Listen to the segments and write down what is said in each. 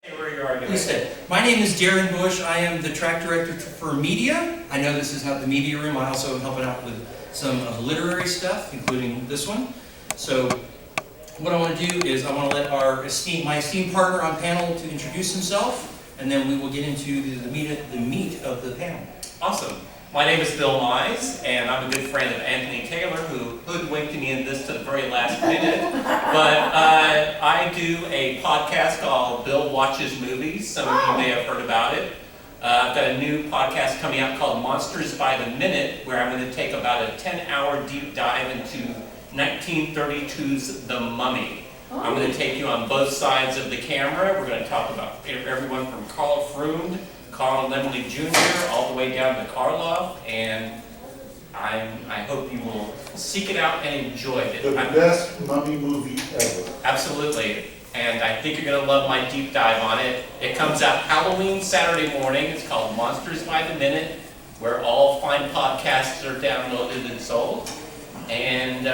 Please stay. My name is Darren Bush. I am the track director for media. I know this is not the media room. I also am helping out with some of the literary stuff, including this one. So what I want to do is I want to let my esteemed partner on panel to introduce himself, and then we will get into the meat of the panel. Awesome. My name is Bill Mize, and I'm a good friend of Anthony Taylor, who hoodwinked me in this to the very last minute. But I do a podcast called Bill Watches Movies. Some of you may have heard about it. I've got a new podcast coming out called Monsters by the Minute, where I'm going to take about a 10-hour deep dive into 1932's The Mummy. I'm going to take you on both sides of the camera. We're going to talk about everyone from Carl Freund, Carl Laemmle Jr., all the way down to Karloff, and I hope you will seek it out and enjoy it. The best mummy movie ever. Absolutely, and I think you're going to love my deep dive on it. It comes out Halloween Saturday morning. It's called Monsters by the Minute, where all fine podcasts are downloaded and sold. And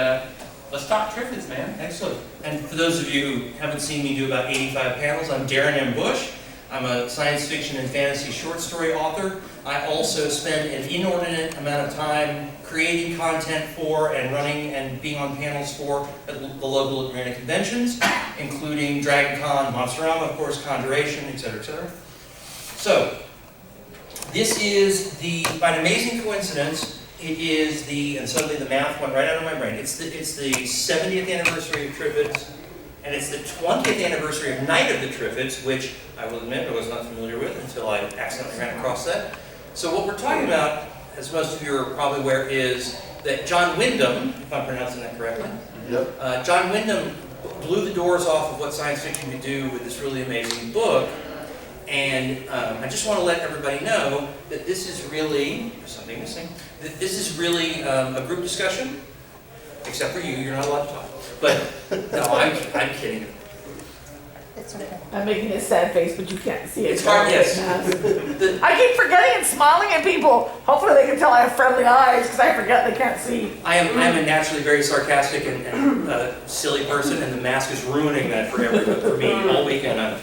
let's talk Triffids, man. Excellent. And for those of you who haven't seen me do about 85 panels, I'm Darren M. Bush. I'm a science fiction and fantasy short story author. I also spend an inordinate amount of time creating content for and running and being on panels for the local Atlantic conventions, including Dragon Con, Monsterama, of course, Conjuration, etc., etc. So, this is by an amazing coincidence, it is and suddenly the math went right out of my brain. It's the 70th anniversary of Triffids, and it's the 20th anniversary of Night of the Triffids, which I will admit I was not familiar with until I accidentally ran across that. So what we're talking about, as most of you are probably aware, is that John Wyndham, if I'm pronouncing that correctly, Yep. John Wyndham blew the doors off of what science fiction could do with this really amazing book. And I just want to let everybody know that this is really, there's something missing, that this is really a group discussion, except for you, you're not allowed to talk. But, no, I'm kidding. It's okay. I'm making a sad face, but you can't see it. It's hard, yes. I keep forgetting and smiling at people. Hopefully they can tell I have friendly eyes, because I forget they can't see. I am a naturally very sarcastic and silly person, and the mask is ruining that for everyone, for me all weekend.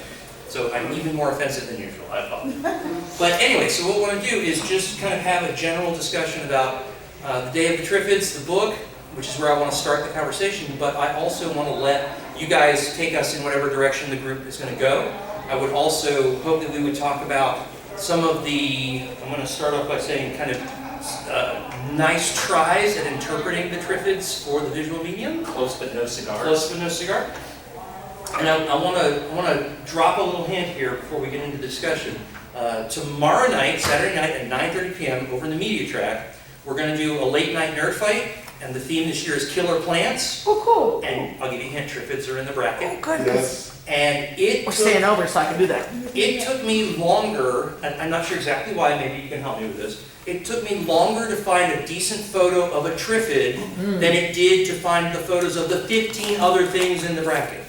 So I'm even more offensive than usual. I apologize. But anyway, so what we want to do is just kind of have a general discussion about the Day of the Triffids, the book, which is where I want to start the conversation, but I also want to let you guys take us in whatever direction the group is going to go. I would also hope that we would talk about some of I'm going to start off by saying kind of nice tries at interpreting the Triffids for the visual medium. Close but no cigar. Close but no cigar. And I want to drop a little hint here before we get into the discussion. Tomorrow night, Saturday night at 9:30 p.m. over in the media track, we're going to do a late night nerd fight. And the theme this year is killer plants. Oh, cool. And I'll give you a hint, Triffids are in the bracket. Oh, goodness. Yes. And We're staying over so I can do that. it took me longer, and I'm not sure exactly why, maybe you can help me with this. It took me longer to find a decent photo of a Triffid than it did to find the photos of the 15 other things in the bracket.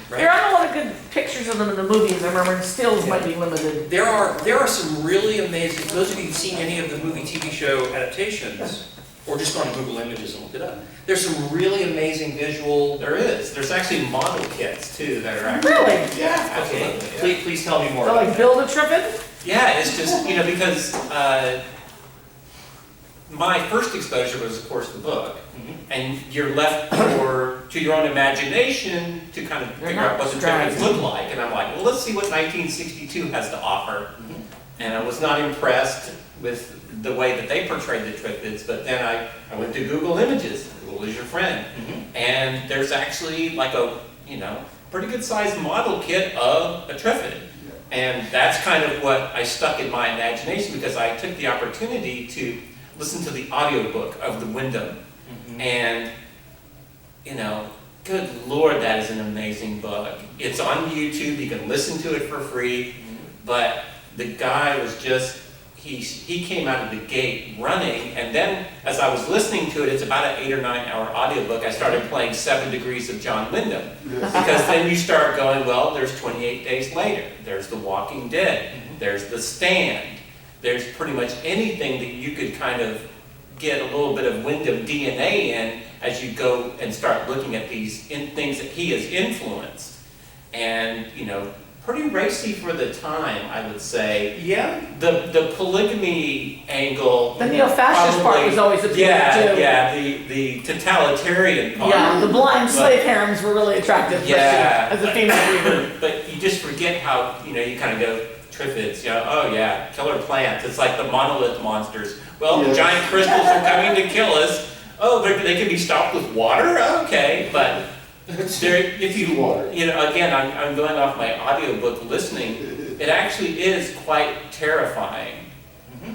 There aren't a lot of good pictures of them in the movies. I remember stills might be limited. There are some really amazing, those of you who've seen any of the movie TV show adaptations, or just go on Google Images and look it up, there's some really amazing visual. There's actually model kits too that are actually. Really? Yeah, Okay, absolutely. Yeah. please tell me more So about like that. build a Triffid? Yeah, it's just, because my first exposure was, of course, the book. And you're left to your own imagination to kind of figure out what the Triffids look like. And I'm like, well, let's see what 1962 has to offer. And I was not impressed with the way that they portrayed the Triffids, but then I went to Google Images. Google is your friend. And there's actually like a, pretty good sized model kit of a Triffid. And that's kind of what I stuck in my imagination, because I took the opportunity to listen to the audiobook of the Wyndham. And, good Lord, that is an amazing book. It's on YouTube, you can listen to it for free, but the guy was just, he came out of the gate running, and then as I was listening to it, it's about an 8 or 9 hour audiobook, I started playing 7 Degrees of John Wyndham. Yes. Because then you start going, well, there's 28 Days Later, there's The Walking Dead, there's The Stand, there's pretty much anything that you could kind of get a little bit of Wyndham DNA in as you go and start looking at these things that he has influenced. and pretty racy for the time, I would say. Yeah. The polygamy angle. The neo-fascist part was always appealing too. Yeah, the totalitarian part. Yeah, the blind slave harems were really attractive, Yeah. as a female reader. But you just forget how, you kind of go, Triffids, oh yeah, killer plants. It's like the monolith monsters. Well, Yeah. giant crystals are coming to kill us. Oh, they can be stopped with water? Okay, but if you, Water. again, I'm going off my audiobook listening, it actually is quite terrifying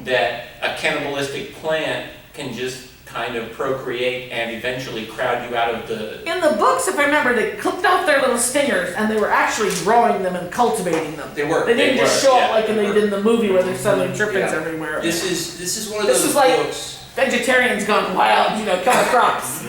that a cannibalistic plant can just kind of procreate and eventually crowd you out of the... In the books, if I remember, they clipped off their little stingers and they were actually growing them and cultivating them. They were. They didn't just were, show yeah, up like they they were. did in the movie where they're selling Triffids Yeah. everywhere. This is one of This those is like- books. Vegetarians gone wild, killing crops.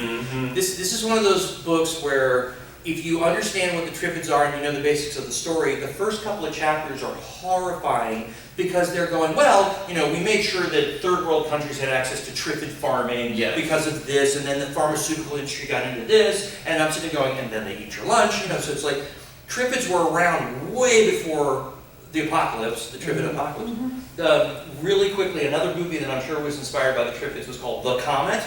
This is one of those books where if you understand what the Triffids are and you know the basics of the story, the first couple of chapters are horrifying because they're going, well, we made sure that third world countries had access to Triffid farming Yes. because of this, and then the pharmaceutical industry got into this, and I'm sitting going, and then they eat your lunch, so it's like Triffids were around way before the apocalypse, the Triffid apocalypse. Really quickly, another movie that I'm sure was inspired by the Triffids was called The Comet.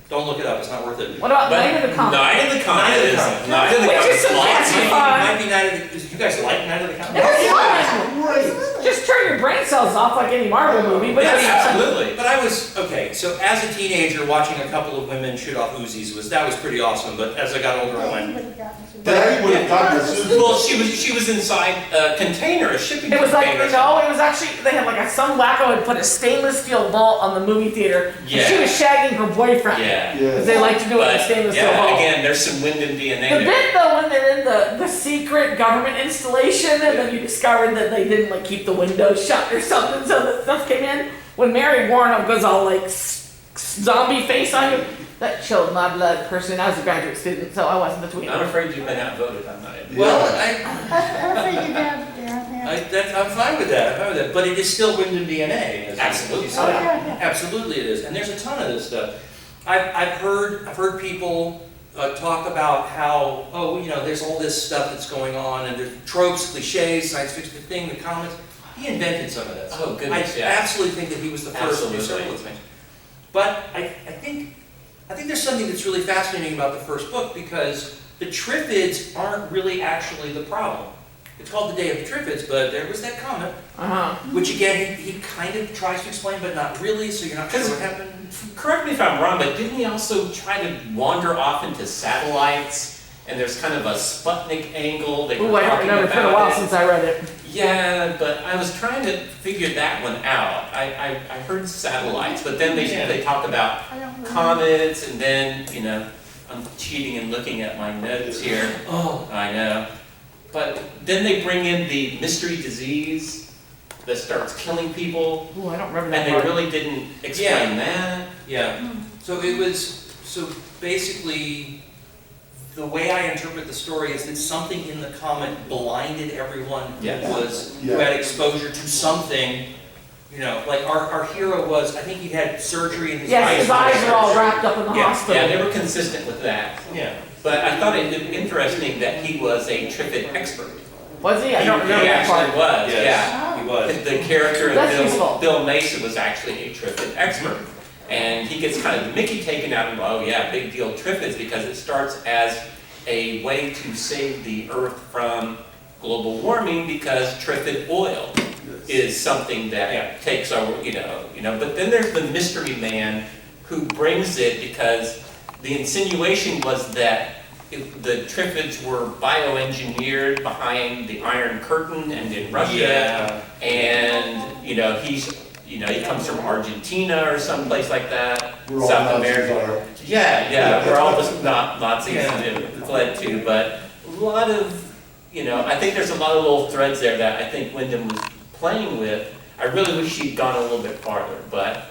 Don't look it up, it's not worth it. What about Night of the Comet? Night of the Comet Night of the is... Comet. Night of the Which Comet is some awesome. fancy It might be Night of the... You guys like Night of the Comet? It's fun. Right. Just turn your brain cells off like any Marvel movie, but Yes, it's absolutely. But I was, okay, so as a teenager, watching a couple of women shoot off Uzis was pretty awesome, but as I got older, I went... Daddy would have gotten a Susan. Well, she was inside a container, a shipping It was like, container. no, it was actually, they had like some wacko had put a stainless steel vault on the movie theater. And Yeah. she was shagging her boyfriend. Yeah. Because they like to do it in But, stainless steel yeah, vault. again, there's some wind and DNA The there. bit though when they're in the secret government installation and then you discovered that they didn't like keep the windows shut or something so the stuff came in. When Mary Warren goes all like zombie face on you, that chilled my blood personally. I was a graduate student so I wasn't between I'm them. afraid you've been outvoted on that. Well, I'm fine with that, but it is still wind and DNA. as Absolutely. you said. Absolutely it is, and there's a ton of this stuff. I've heard people talk about how, there's all this stuff that's going on, and there's tropes, cliches, science fiction thing, the comics. He invented some of this. Oh, goodness, I yeah. absolutely think that he was the first to do Absolutely. several things. But I think there's something that's really fascinating about the first book because the Triffids aren't really actually the problem. It's called The Day of the Triffids, but there was that comet, which again, he kind of tries to explain, but not really, so you're not sure what happened. Correct me if I'm wrong, but didn't he also try to wander off into satellites? And there's kind of a Sputnik angle. They were Ooh, I don't talking remember. It's been a about while it. since I read it. Yeah, but I was trying to figure that one out. I heard satellites, but then they talk about comets, and then, I'm cheating and looking at my notes here. Oh, I know. But then they bring in the mystery disease that starts killing people, Ooh, I don't remember that and they part. really didn't explain that. yeah. So basically, the way I interpret the story is that something in the comet blinded everyone Yes. who had exposure to something. Like our hero was, I think he had surgery in his eyes. Yes, his eyes are all wrapped up in the Yeah, hospital. Yeah, they were consistent with that. Yeah. But I thought it interesting that he was a Triffid expert. Was he? I don't remember He that part. actually was, yeah. Yes, he was. The character That's of useful. Bill Mason was actually a Triffid expert. And he gets kind of the Mickey taken out of him, oh yeah, big deal Triffids, because it starts as a way to save the Earth from global warming because Triffid oil is something that takes over, but then there's the mystery man who brings it because the insinuation was that the Triffids were bioengineered behind the Iron Curtain and in Russia, Yeah. and he comes from Argentina or someplace like that, We're all South Nazis America. are. Yeah, we're all just not Nazis Yeah. fled to, but a lot of, I think there's a lot of little threads there that I think Wyndham was playing with. I really wish he'd gone a little bit farther, but,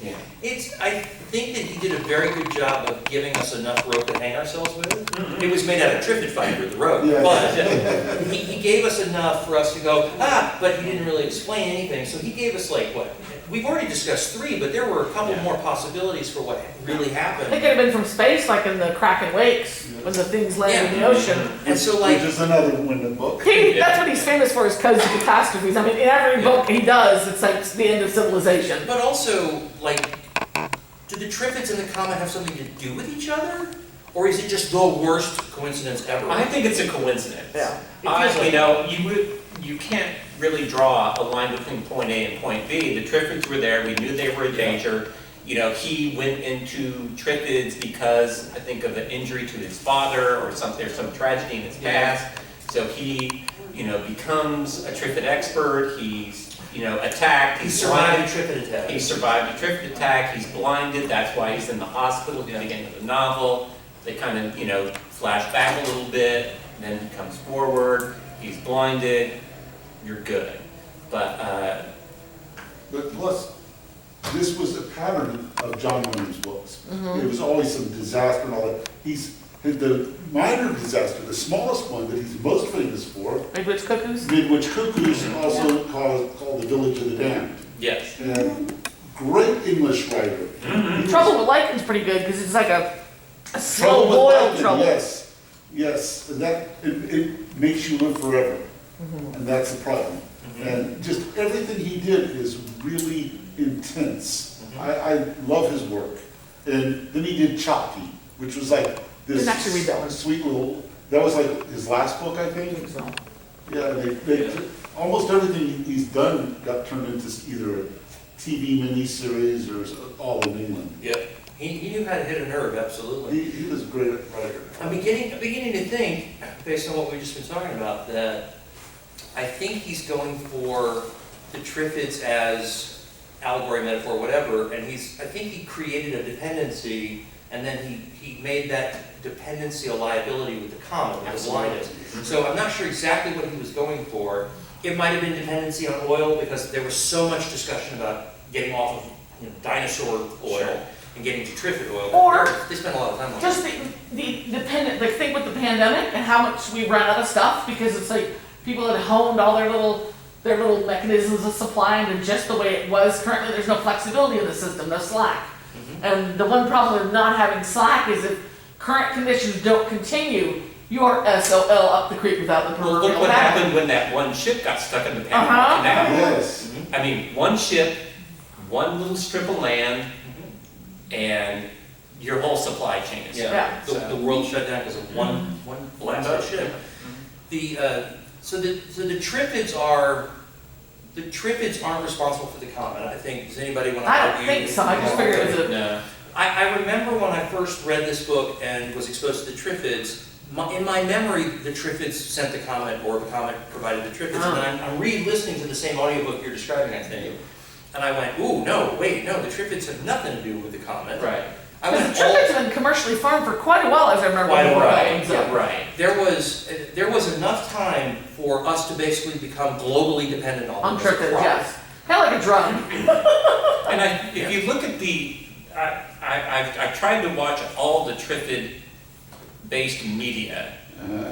yeah. I think that he did a very good job of giving us enough rope to hang ourselves with. It was made out of Triffid fiber, the rope, Yeah. but he gave us enough for us to go, but he didn't really explain anything. So he gave us we've already discussed 3, but there were a couple more possibilities for what really It happened. could have been from space, like in the Kraken Wakes, when the things landed in the ocean. And so like, Which is another Wyndham book. That's what he's famous for, is codes of catastrophes. I mean, in every book he does, it's like the end of civilization. but also, like, do the Triffids and the comet have something to do with each other? Or is it just the worst coincidence ever? I think it's a coincidence. Yeah. You can't really draw a line between point A and point B. The Triffids were there, we knew they were in danger. You know, he went into Triffids because, I think, of an injury to his father or something, or some tragedy in his past. So he, becomes a Triffid expert, he's, attacked, He he's survived a blinded. Triffid attack. He survived a Triffid attack, he's blinded, that's why he's in the hospital at the beginning of the novel. They kind of, flash back a little bit, then he comes forward, he's blinded, you're good. But Plus, this was a pattern of John Williams' books. It was always some disaster and all that. The minor disaster, the smallest one that he's most famous for, Midwich Cuckoos? Midwich Cuckoos, also called The Village of the Damned. yes, And great English writer. Trouble with Lightning's pretty good, because it's like a Trouble slow with boiled Lightning, trouble. yes, and it makes you live forever, and that's the problem. And just everything he did is really intense. I love his work. And then he did Chopti, which was like this Didn't actually read that one. sweet little, that was like his last book, I think. So, Yeah, almost everything he's done got turned into either a TV miniseries or all in England. Yep. He knew how to hit a nerve, absolutely. He was a great writer. I'm beginning to think, based on what we've just been talking about, that I think he's going for the Triffids as allegory, metaphor, whatever, and I think he created a dependency, and then he made that dependency a liability with the comet, with the blindness. So I'm not sure exactly what he was going for. It might have been dependency on oil, because there was so much discussion about getting off of dinosaur oil and getting to Triffid oil. Or they spent a lot of time on just the dependent, like think with the pandemic and how much we ran out of stuff, because it's like people had honed all their little mechanisms of supply into just the way it was. Currently, there's no flexibility in the system, no slack. And the one problem with not having slack is if current conditions don't continue, you are SOL up the creek without the well, proverbial look what paddle. happened when that one ship got stuck in the Panama Canal. Yes. I mean, one ship, one little strip of land, and your whole supply chain is Yeah. The world shut down because of one blasted ship. So the Triffids aren't responsible for the comet. I think, does anybody want to I argue? don't think so. I just figured it was a. No. I remember when I first read this book and was exposed to the Triffids, in my memory, the Triffids sent the comet, or the comet provided the Triffids. Oh. And I'm re-listening to the same audiobook you're describing, I think. And I went, ooh, no, wait, no, the Triffids have nothing to do with the comet. Right. I Because went the Triffids have been commercially farmed for quite a while, as I remember. Quite a before while, that, so. Yeah, right. There was enough time for us to basically become globally dependent on On them as a Triffids, crop. yes. Kind of like a drug. And if you look at I tried to watch all the Triffid-based media.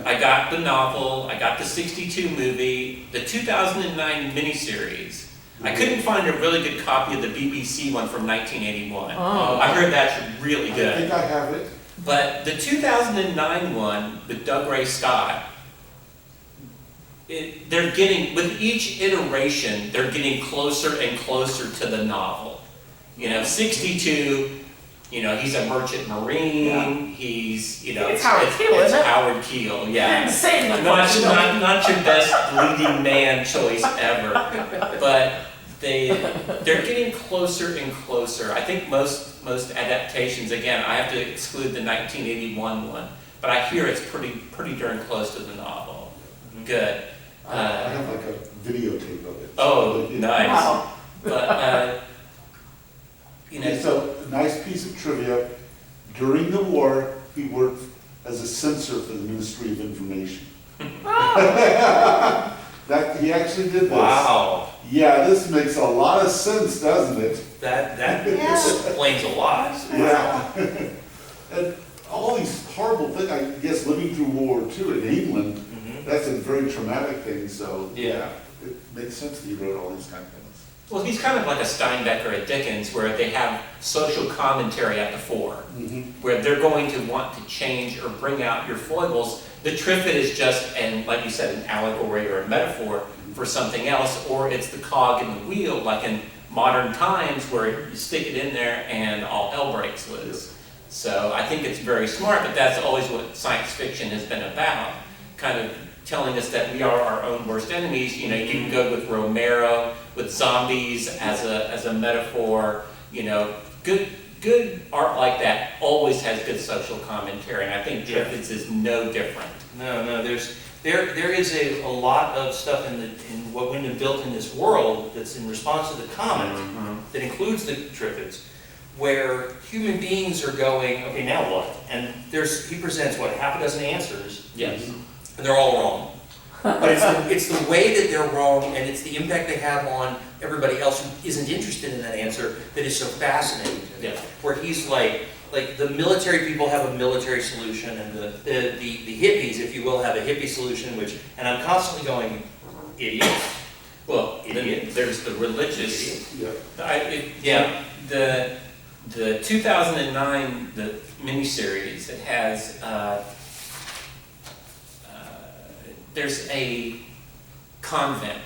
I got the novel, I got the 62 movie, the 2009 miniseries. I couldn't find a really good copy of the BBC one from 1981. Oh. I heard that's really I good. think I have it. But the 2009 one with Doug Ray Scott, they're getting, with each iteration, they're getting closer and closer to the novel. 62, he's a merchant marine, he's, It's Howard Keel, it's isn't it? Howard Keel, yeah. Insane. Not your best leading man choice ever, but they're getting closer and closer. I think most adaptations, again, I have to exclude the 1981 one, but I hear it's pretty darn close to the novel. Good. I have like a videotape of it. Oh, nice. Wow. But So, nice piece of trivia. During the war, he worked as a censor for the Ministry of Information. That he actually did this. wow. Yeah, this makes a lot of sense, doesn't it? That explains a lot. Yeah. And all these horrible things, I guess living through World War II in England, that's a very traumatic thing, so Yeah. it makes sense that he wrote all these kind of things. Well, he's kind of like a Steinbeck or a Dickens, where they have social commentary at the fore, where they're going to want to change or bring out your foibles. The Triffid is just, and like you said, an allegory or a metaphor for something else, or it's the cog in the wheel, like in modern times, where you stick it in there and all hell breaks loose. So I think it's very smart, but that's always what science fiction has been about, kind of telling us that we are our own worst enemies. You know, you can go with Romero, with zombies as a metaphor. You know, good art like that always has good social commentary, and I think Triffids is no different. No, there is a lot of stuff in what Wyndham built in this world that's in response to the comic that includes the Triffids, where human beings are going, okay, now what? And he presents what, half a dozen answers. Yes. And they're all wrong. But it's the way that they're wrong, and it's the impact they have on everybody else who isn't interested in that answer that is so fascinating to me. Yeah. Where he's like the military people have a military solution, and the hippies, if you will, have a hippie solution, and I'm constantly going, idiots. Well, Idiot. there's the religious. Yeah. The 2009 miniseries, it has there's a convent,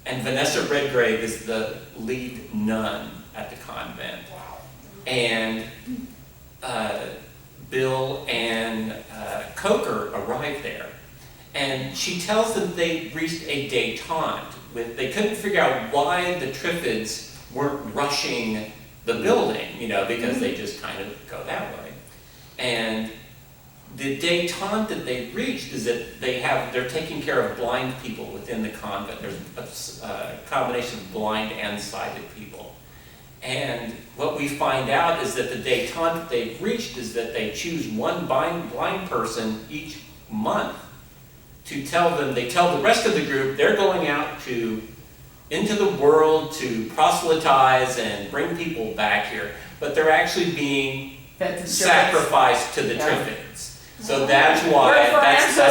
and Vanessa Redgrave is the lead nun at the convent. Wow. And Bill and Coker arrive there, and she tells them they reached a detente. They couldn't figure out why the Triffids weren't rushing the building, you know, because they just kind of go that way. And the detente that they reached is that they're taking care of blind people within the convent. There's a combination of blind and sighted people. And what we find out is that the detente that they've reached is that they choose one blind person each month to tell the rest of the group they're going out into the world to proselytize and bring people back here, but they're actually being sacrificed to the Triffids. So that's why that's the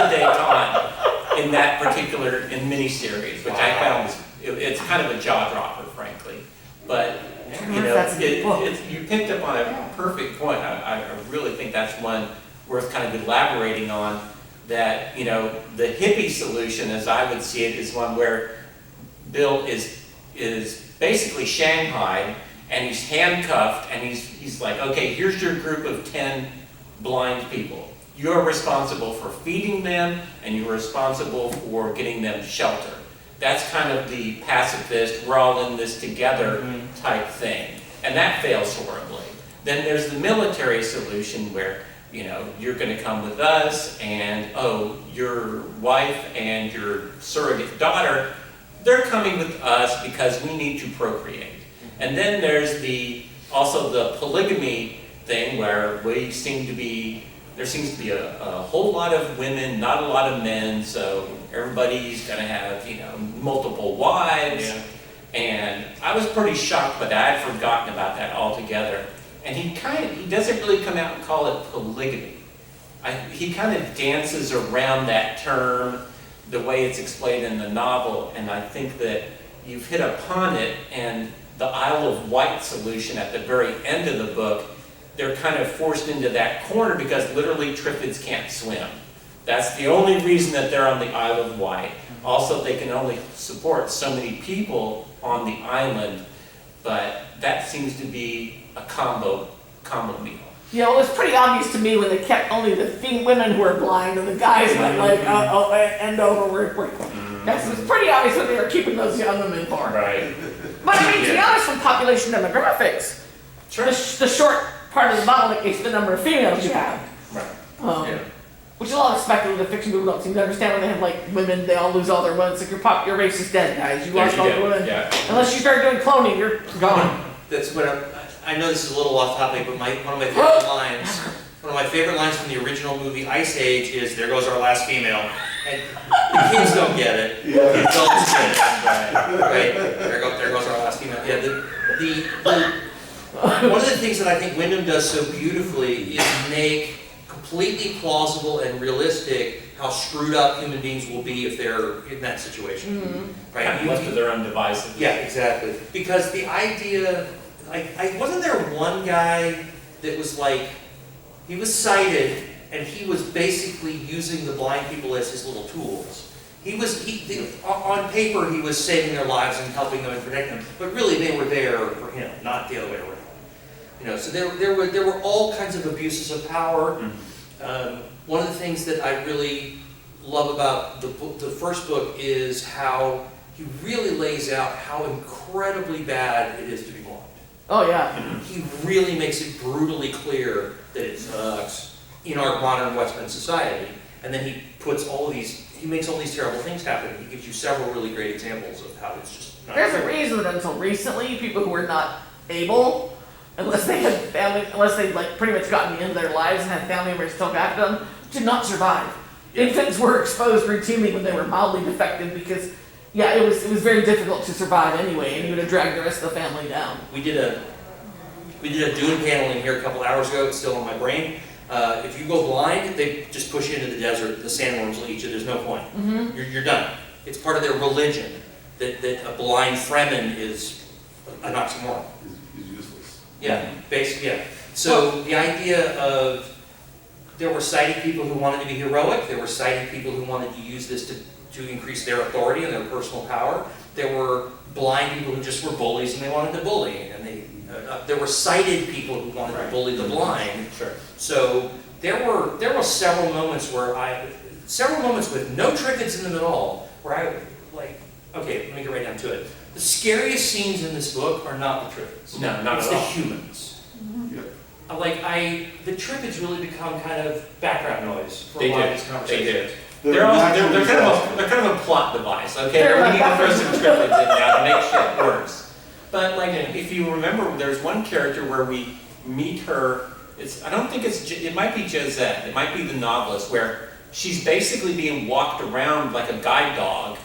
detente in that particular miniseries, which I found it's kind of a jaw dropper, frankly. But you know, you picked up on a perfect point. I really think that's one worth kind of elaborating on. That, you know, the hippie solution, as I would see it, is one where Bill is basically shanghaied, and he's handcuffed, and he's like, okay, here's your group of 10 blind people. You're responsible for feeding them, and you're responsible for getting them shelter. That's kind of the pacifist, we're all in this together type thing. And that fails horribly. Then there's the military solution where, you know, you're going to come with us, and your wife and your surrogate daughter, they're coming with us because we need to procreate. And then there's also the polygamy thing where there seems to be a whole lot of women, not a lot of men, so everybody's going to have, you know, multiple wives. Yeah. And I was pretty shocked by that. I'd forgotten about that altogether. And he doesn't really come out and call it polygamy. He kind of dances around that term the way it's explained in the novel, and I think that you've hit upon it. And the Isle of Wight solution at the very end of the book, they're kind of forced into that corner because literally Triffids can't swim. That's the only reason that they're on the Isle of Wight. Also, they can only support so many people on the island, but that seems to be a combo meal. Yeah, well, it was pretty obvious to me when they kept only the women who were blind and the guys went like end over. It's pretty obvious what they were keeping those young women for. Right. But I mean, to be honest, from population demographics, Sure. the short part of the bottleneck is the number of females you have. Right. Which a lot of speculative fiction people don't seem to understand. When they have like women, they all lose all their women. It's like your race is dead, guys. You lost all the women. Yeah. Unless you start doing cloning, you're gone. That's what I know this is a little off topic, but one of my favorite lines, from the original movie Ice Age is, "There goes our last female." And the kids don't get it. The adults get it. Right? There goes our last female. Yeah. One of the things that I think Wyndham does so beautifully is make completely plausible and realistic how screwed up human beings will be if they're in that situation, right? Kind of left to their own devices. Yeah, exactly. Because the idea, wasn't there one guy that was like, he was sighted and he was basically using the blind people as his little tools. On paper, he was saving their lives and helping them and protecting them, but really they were there for him, not the other way around. You know, so there were all kinds of abuses of power. One of the things that I really love about the first book is how he really lays out how incredibly bad it is to be blind. Oh yeah. He really makes it brutally clear that it sucks in our modern Western society, and then he makes all these terrible things happen. He gives you several really great examples of how it's just not There's true. a reason that until recently, people who were not able, unless they had family, unless they'd like pretty much gotten the end of their lives and had family members still back them, did not survive. Yeah. Infants were exposed routinely when they were mildly defective because, yeah, it was very difficult to survive anyway, and you would have dragged the rest of the family down. We did a Dune panel in here a couple hours ago. It's still on my brain. If you go blind, they just push you into the desert. The sandworms will eat you. There's no point. You're done. It's part of their religion that a blind Fremen is an oxymoron. Is useless. Yeah, basically, yeah. So the idea of there were sighted people who wanted to be heroic. There were sighted people who wanted to use this to increase their authority and their personal power. There were blind people who just were bullies and they wanted to bully. And there were sighted people who wanted to bully the blind. Sure. So there were several moments with no Triffids in them at all, where I okay, let me get right down to it. The scariest scenes in this book are not the Triffids. No, not it's at the all. humans. Yeah. The Triffids really become kind of background noise for They a lot did. of these They conversations. did. They're kind of a plot device. Okay, They're we need to like- throw some Triffids in now to make shit worse. But if you remember, there's one character where we meet her. It might be Josette. It might be the novelist, where she's basically being walked around like a guide dog.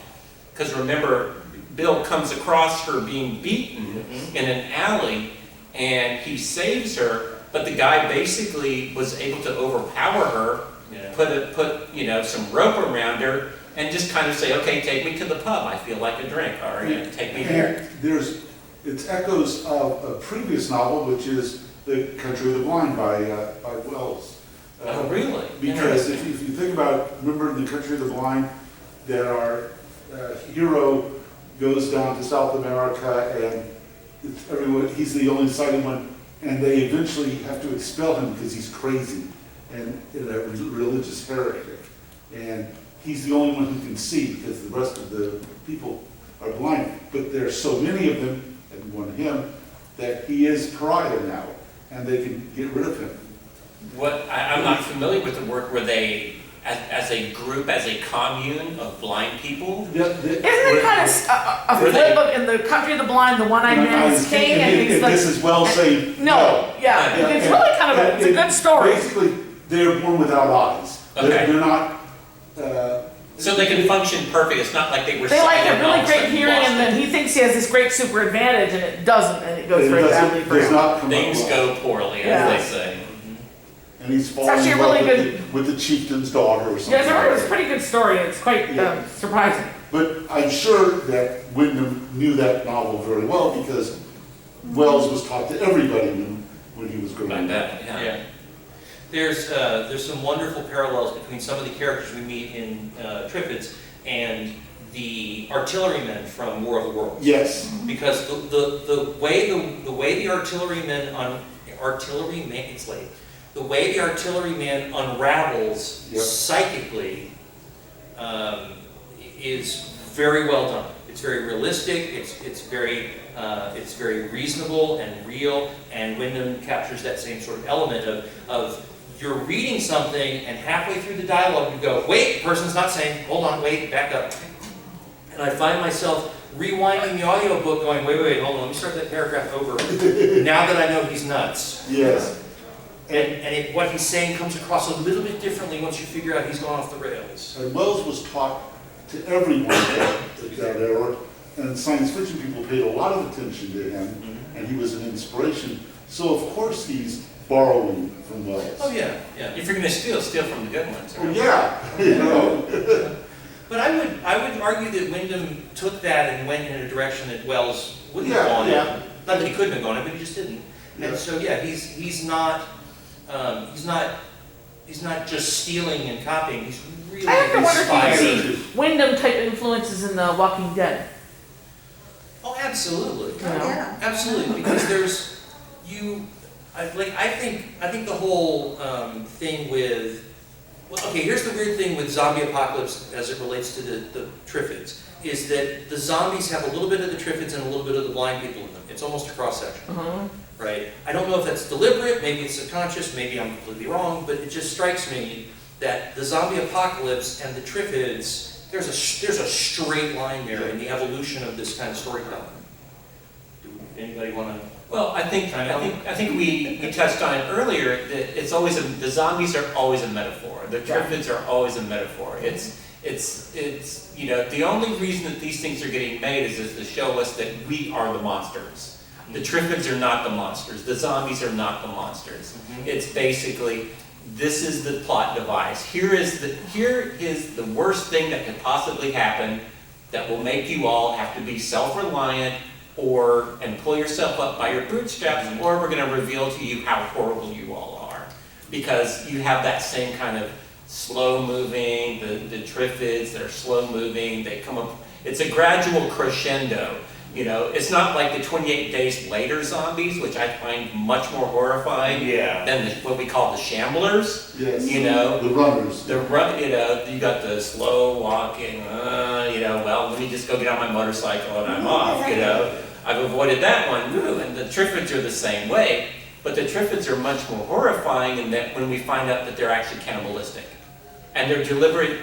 Because remember, Bill comes across her being beaten in an alley, and he saves her. But the guy basically was able to overpower her, put some rope around her, and just kind of say, "Okay, take me to the pub. I feel like a drink." Or take me here. And it's echoes of a previous novel, which is The Country of the Blind by Wells. Oh, really? Because if you think about, remember in The Country of the Blind, that our hero goes down to South America and he's the only sighted one, and they eventually have to expel him because he's crazy and a religious heretic. And he's the only one who can see because the rest of the people are blind. But there's so many of them, and him, that he is pariah now, and they can get rid of him. I'm not familiar with the work where they, as a group, as a commune of blind people. Isn't it kind of a flip book in The Country of the Blind, the one-eyed man is king, and he's like... This is well saying No, yeah, it's really kind of it's a good story. Basically, they're born without eyes. Okay. They're not... So they can function perfect. It's not like they were They like sighted a and all really of a great sudden hearing, lost and then it. he thinks he has this great super advantage, and it doesn't, and it goes very badly for does him. not come Things up well. go poorly, Yeah. as they say. And he's falling actually in a love really with the chieftain's daughter or something. Yeah, it's like a that. pretty good story. It's quite Yeah. surprising. But I'm sure that Wyndham knew that novel very well because Wells was taught to everybody when he was growing Like up. that, yeah. Yeah. There's some wonderful parallels between some of the characters we meet in Triffids and the artillerymen from War of the Worlds. Yes. Because the way the artilleryman unravels Yep. psychically is very well done. It's very realistic. It's very reasonable and real. And Wyndham captures that same sort of element of you're reading something and halfway through the dialogue you go, wait, the person's not saying, hold on, wait, back up. And I find myself rewinding the audiobook going, wait, hold on, let me start that paragraph over. Now that I know he's nuts. Yes. And what he's saying comes across a little bit differently once you figure out he's gone off the rails. And Wells was taught to everyone at that era, and science fiction people paid a lot of attention to him, and he was an inspiration. So of course he's borrowing from Wells. Oh, yeah, yeah. If you're gonna steal from the good ones. Well, yeah, you know. But I would argue that Wyndham took that and went in a direction that Wells wouldn't have Yeah, gone yeah. in. Not that he couldn't have gone in, but he just didn't. Yeah. And so, yeah, he's not just stealing and copying, he's really I have to wonder if you inspired. can see Wyndham type influences in The Walking Dead. Oh, absolutely. You know? Yeah. Absolutely, because I think the whole thing with, well, okay, here's the weird thing with zombie apocalypse as it relates to the Triffids, is that the zombies have a little bit of the Triffids and a little bit of the blind people in them. It's almost a cross-section, right? I don't know if that's deliberate, maybe it's subconscious, maybe I'm completely wrong, but it just strikes me that the zombie apocalypse and the Triffids, there's a straight line there in the evolution of this kind of storytelling. Do anybody want to? Well, I think we touched on it earlier that it's always the zombies are always a metaphor. The Triffids are always a metaphor. It's you know, the only reason that these things are getting made is to show us that we are the monsters. The Triffids are not the monsters. The zombies are not the monsters. It's basically, this is the plot device. Here is the worst thing that could possibly happen that will make you all have to be self-reliant and pull yourself up by your bootstraps, or we're going to reveal to you how horrible you all are. Because you have that same kind of slow-moving, the Triffids that are slow-moving, they come up, it's a gradual crescendo. You know, it's not like the 28 Days Later zombies, which I find much more horrifying than what we call the shamblers. Yes. You know, the runners. you know, you got the slow walking, you know, well, let me just go get on my motorcycle and I'm off, you know. I've avoided that one, and the Triffids are the same way, but the Triffids are much more horrifying in that when we find out that they're actually cannibalistic. And they're deliberate,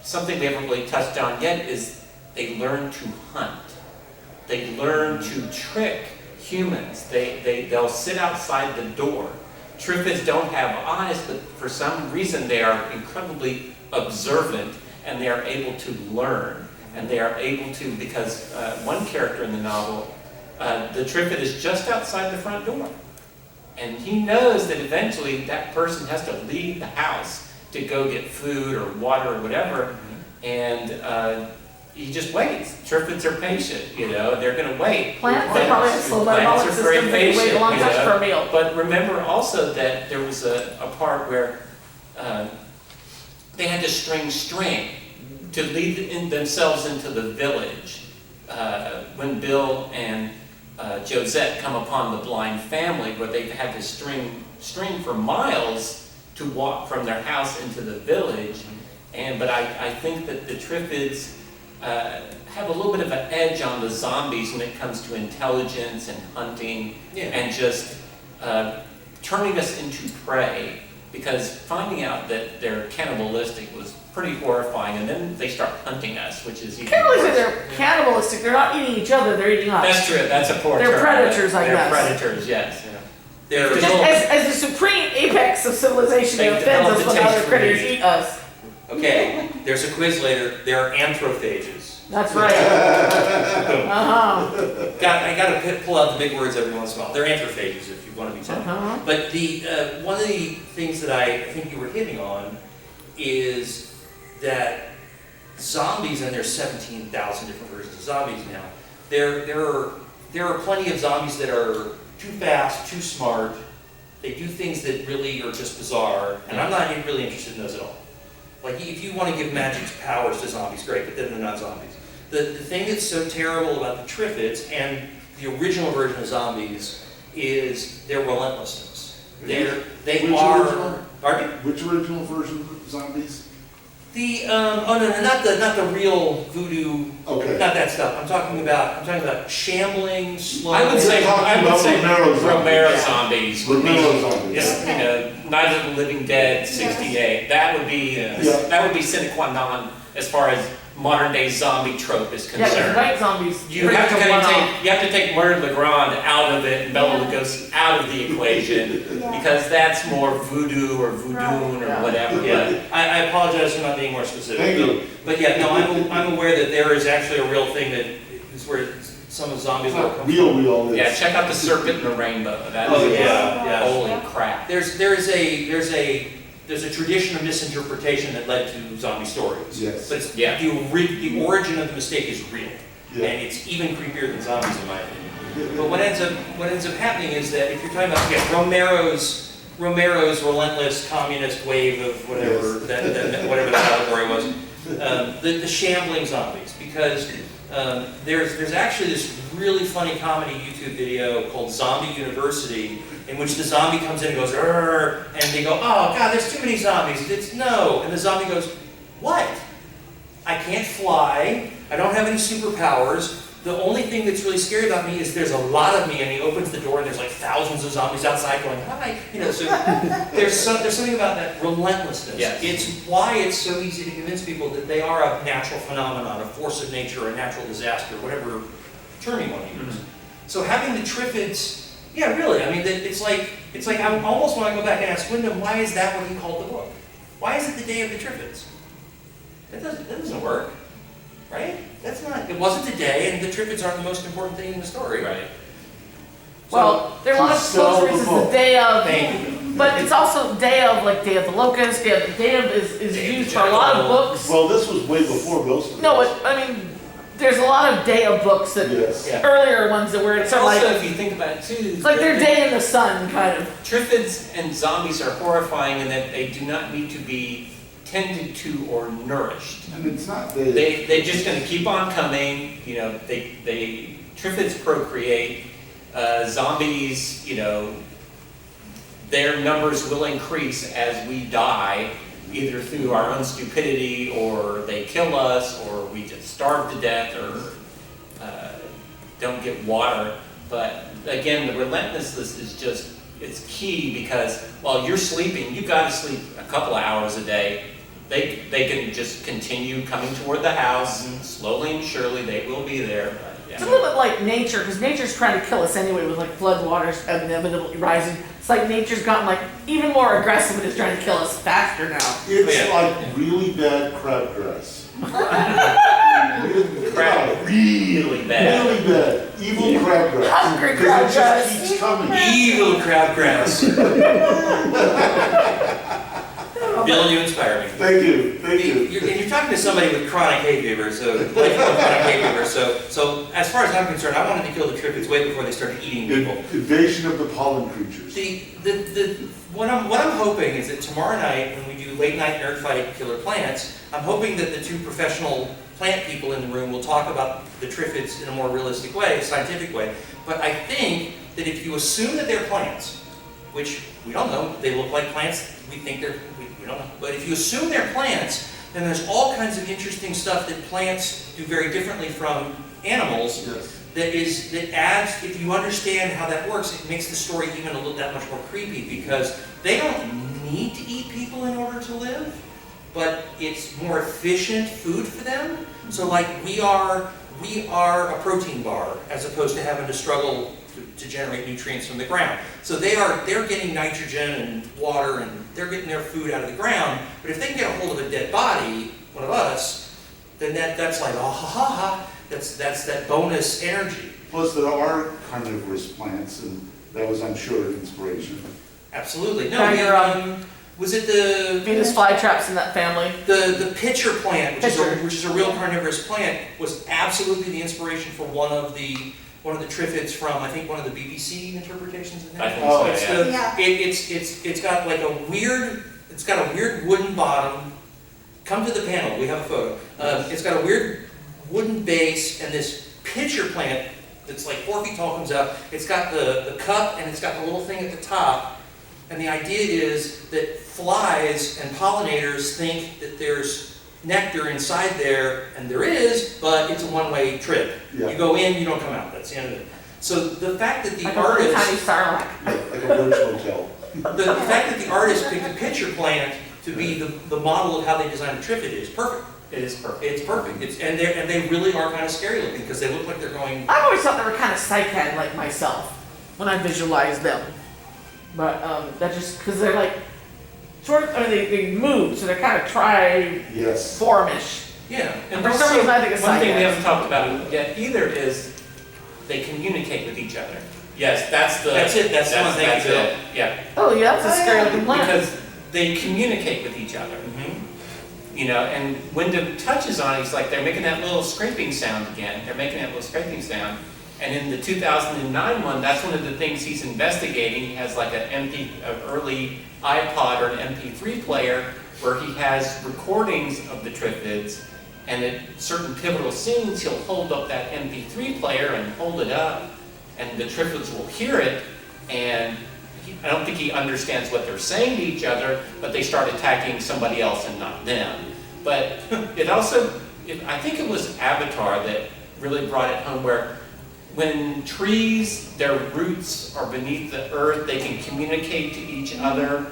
something we haven't really touched on yet is they learn to hunt. They learn to trick humans. They'll sit outside the door. Triffids don't have eyes, but for some reason they are incredibly observant and they are able to learn. And they are able to, because one character in the novel, the Triffid is just outside the front door. And he knows that eventually that person has to leave the house to go get food or water or whatever. And he just waits. Triffids are patient, you know, they're going to wait. Plants, they probably have slow metabolic Plants are very systems, they wait a long patient, time for a meal. But remember also that there was a part where they had to string to lead themselves into the village. When Bill and Josette come upon the blind family, where they've had to string for miles to walk from their house into the village. But I think that the Triffids have a little bit of an edge on the zombies when it comes to intelligence and hunting and just turning us into prey, because finding out that they're cannibalistic was pretty horrifying, and then they start hunting us, which is even Cannibalistic, worse. they're cannibalistic, they're not eating each other, they're eating us. That's true, that's a poor term. They're predators, I guess. They're predators, yes. They're Just as the supreme apex of civilization, They it offends us developed a when taste other for critters meat. eat us. Okay, there's a quiz later. They're anthrophages. That's right. I gotta pull out the big words every once in a while. They're anthrophages, if you want to be technical. But one of the things that I think you were hitting on is that zombies, and there's 17,000 different versions of zombies now. There are plenty of zombies that are too fast, too smart. They do things that really are just bizarre, and I'm not really interested in those at all. Like, if you want to give magic powers to zombies, great, but then they're not zombies. The thing that's so terrible about the Triffids and the original version of zombies is their relentlessness. Pardon? Which original version of zombies? Not the real voodoo. Okay. Not that stuff. I'm talking about shambling, slow. I would say Romero zombies would be, Romero zombies. you know, Night of the Living Dead, 68. That would be sine qua non as far as modern day zombie trope is Yeah, because concerned. night zombies. You have to take Murder Legrand out of it and Bela Lugosi out of the equation, because that's more voodoo or voodoo or whatever. Yeah, I apologize for not being more specific. Thank you. But yeah, no, I'm aware that there is actually a real thing that is where some of the zombies How will come real from. we all is. Yeah, check out the Serpent in the Rainbow. That Oh, is yeah. holy crap. There's a tradition of misinterpretation that led to zombie stories. Yes. But it's, Yeah. the origin of the mistake is real. Yeah. And it's even creepier than zombies in my opinion. But what ends up happening is that if you're talking about Romero's relentless communist wave of whatever whatever that allegory was, the shambling zombies, because there's actually this really funny comedy YouTube video called Zombie University, in which the zombie comes in and goes, "Arr," and they go, "Oh God, there's too many zombies. It's no," and the zombie goes, "What? I can't fly. I don't have any superpowers. The only thing that's really scary about me is there's a lot of me," and he opens the door and there's like thousands of zombies outside going, "Hi," so there's something about that relentlessness. Yes. It's why it's so easy to convince people that they are a natural phenomenon, a force of nature, a natural disaster, whatever term you want to use. So having the Triffids, yeah, really, I mean, it's like I almost want to go back and ask Wyndham, why is that what he called the book? Why is it the Day of the Triffids? That doesn't work. Right? That's not, it wasn't the day, and the Triffids aren't the most important thing in the story. Right. Well, there are a lot of sell books where the it's book. the day of, Thank you. but it's also day of, like Day of the Locust, Day of is Day of the used for a lot of Jackal. books. Well, this was way before Ghost. No, I mean, there's a lot of day of books that, Yes. Yeah. earlier ones that were, it's Also, like, if you think about it too, it's like their day in the sun, kind of. Triffids and zombies are horrifying in that they do not need to be tended to or nourished. And it's not They're just going to keep on coming. You know, they Triffids procreate. Zombies, you know, their numbers will increase as we die, either through our own stupidity, or they kill us, or we just starve to death, or don't get water. But again, the relentlessness is just, it's key, because while you're sleeping, you've got to sleep a couple of hours a day. They can just continue coming toward the house, slowly and surely they will be there. But, It's a yeah. little bit like nature, because nature's trying to kill us anyway with like flood waters inevitably rising. It's like nature's gotten like even more aggressive and is trying to kill us faster now. It's Yeah. like really bad crabgrass. Crap, really bad. Really bad. Evil crabgrass. Hungry Because it crabgrass. just keeps coming. Evil crabgrass. Bill, you inspire me. Thank you. Thank you. You're talking to somebody with chronic hay fever, so lifelong chronic hay fever. So as far as I'm concerned, I wanted to kill the Triffids way before they started eating people. Invasion of the pollen creatures. What I'm hoping is that tomorrow night, when we do late night nerd fight killer plants, I'm hoping that the two professional plant people in the room will talk about the Triffids in a more realistic way, a scientific way. But I think that if you assume that they're plants, which we don't know, they look like plants, we think we don't know. But if you assume they're plants, then there's all kinds of interesting stuff that plants do very differently from animals. Yes. That adds, if you understand how that works, it makes the story even that much more creepy, because they don't need to eat people in order to live, but it's more efficient food for them. So like we are a protein bar as opposed to having to struggle to generate nutrients from the ground. So they're getting nitrogen and water, and they're getting their food out of the ground. But if they can get a hold of a dead body, one of us, then that's like, oh, ha ha ha. That's that bonus energy. Plus, there are carnivorous plants, and that was, I'm sure, an inspiration. Absolutely. No, Tiger, was it the Venus flytraps in that family. the pitcher plant, Pitcher. which is a real carnivorous plant, was absolutely the inspiration for one of the Triffids from, I think, one of the BBC interpretations of that. I think Oh, so, It's yeah. the it's got like a weird wooden bottom. Come to the panel. We have a photo. It's got a weird wooden base, and this pitcher plant that's like 4 feet tall comes out. It's got the cup, and it's got the little thing at the top. And the idea is that flies and pollinators think that there's nectar inside there, and there is, but it's a one-way trip. Yeah. You go in, you don't come out. That's the end of it. So the fact that the Like a little tiny artist, sarlacc. Like a birch motel. the fact that the artist picked a pitcher plant to be the model of how they designed a Triffid is perfect. It is perfect. It's perfect. And they really are kind of scary looking, because they look like they're going. I've always thought they were kind of psychad like myself when I visualized them. But that just because they're like they move, so they're kind of Yes. triformish. Yeah. And For some also, reason I think it's one thing we psychic. haven't talked about yet either is they communicate with each other. Yes, that's That's it, that's the one, thank you, Bill. it, yeah. Oh, yeah, that's a scary looking plant. Because they communicate with each other. You know, and Wyndham touches on it, he's like, they're making that little scraping sound again. They're making that little scraping sound. And in the 2009 one, that's one of the things he's investigating. He has like an early iPod or an MP3 player where he has recordings of the Triffids, and at certain pivotal scenes, he'll hold up that MP3 player and hold it up, and the Triffids will hear it, and I don't think he understands what they're saying to each other, but they start attacking somebody else and not them. But it also, I think it was Avatar that really brought it home, where when trees, their roots are beneath the earth, they can communicate to each other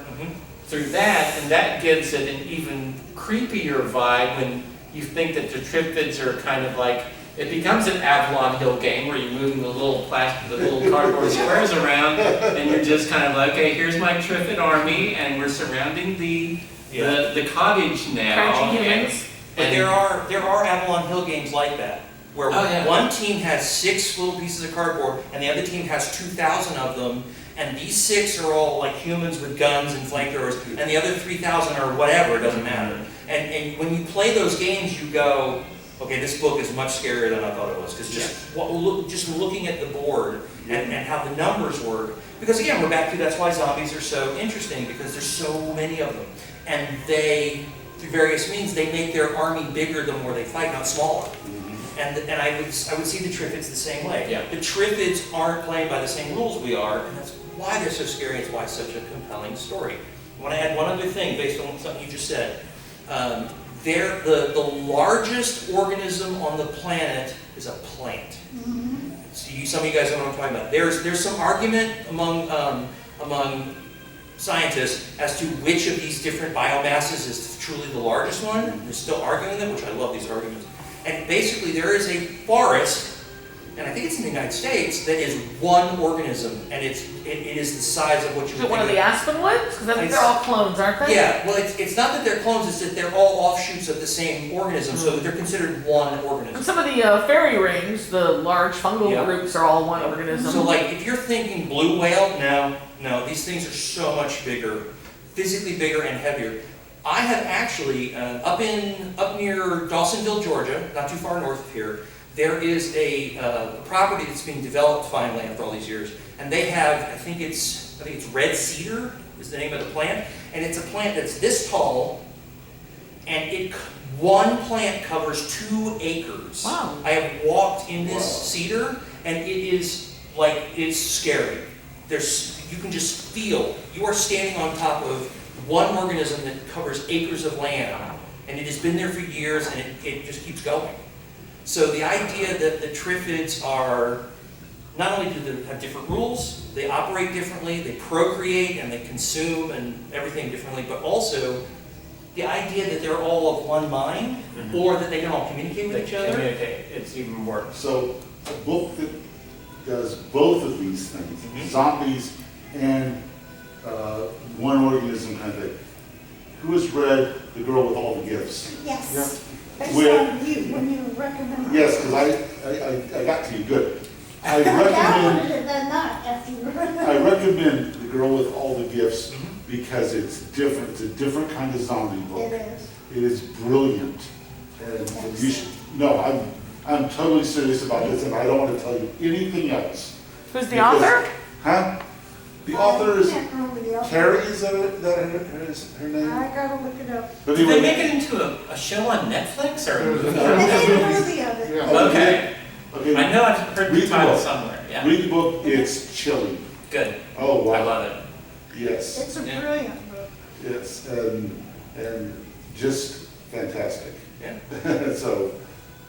through that, and that gives it an even creepier vibe when you think that the Triffids are kind of like, it becomes an Avalon Hill game where you're moving the little cardboard squares around, and you're just kind of like, okay, here's my Triffid army, and we're surrounding the cottage now. Crunchy humans. But there are Avalon Hill games like that, where yeah. one team has 6 little pieces of cardboard, and the other team has 2,000 of them, and these 6 are all like humans with guns and flamethrowers, and the other 3,000 are whatever, it doesn't matter. And when you play those games, you go, okay, this book is much scarier than I thought it was, because just looking at the board and how the numbers work, because again, we're back to, that's why zombies are so interesting, because there's so many of them, and they, through various means, they make their army bigger the more they fight, not smaller. And I would see the Triffids the same way. Yeah. The Triffids aren't playing by the same rules we are, and that's why they're so scary, and it's why it's such a compelling story. I want to add one other thing based on something you just said. They're the largest organism on the planet is a plant. So some of you guys know what I'm talking about. There's some argument among scientists as to which of these different biomasses is truly the largest one. They're still arguing them, which I love these arguments. And basically there is a forest, and I think it's in the United States, that is one organism, and it is the size of what you Is would it one of think the aspen woods? Because I think they're It's- all clones, aren't they? Yeah, well, it's not that they're clones, it's that they're all offshoots of the same organism, so that they're considered one And organism. some of the fairy rings, the large fungal Yeah. groups, are all one organism. So like, if you're thinking blue whale, no, these things are so much bigger, physically bigger and heavier. I have actually, up near Dawsonville, Georgia, not too far north of here, there is a property that's being developed finally after all these years, and they have, I think it's red cedar is the name of the plant, and it's a plant that's this tall, and one plant covers 2 acres. Wow. I have walked in this cedar, and it is like, it's scary. You can just feel, you are standing on top of one organism that covers acres of land, and it has been there for years, and it just keeps going. So the idea that the Triffids are, not only do they have different rules, they operate differently, they procreate and they consume and everything differently, but also the idea that they're all of one mind, or that they can all communicate with each other. Communicate, it's even worse. So a book that does both of these things, zombies and one organism kind of thing. Who has read The Girl with All the Gifts? Yes. Based Where- on you, when you recommend. Yes, because I got to you, good. I I downloaded recommend, it that night after you read I it. recommend The Girl with All the Gifts because it's different. It's a different kind of zombie book. It is. It is brilliant. And you should, no, I'm totally serious about this, and I don't want to tell you anything else. Who's the Because- author? Huh? The author is I can't remember the author. Carrie, is that her name? I gotta look it up. But Did they anyway, make it into a show on Netflix or a movie? They did a movie of it. Yeah. Okay. Okay. I know I've heard Read the the title book. somewhere, yeah. Read the book, it's chilling. Good. Oh, wow. I love it. Yes, It's a Yeah. brilliant book. yes, and just fantastic. Yeah. So,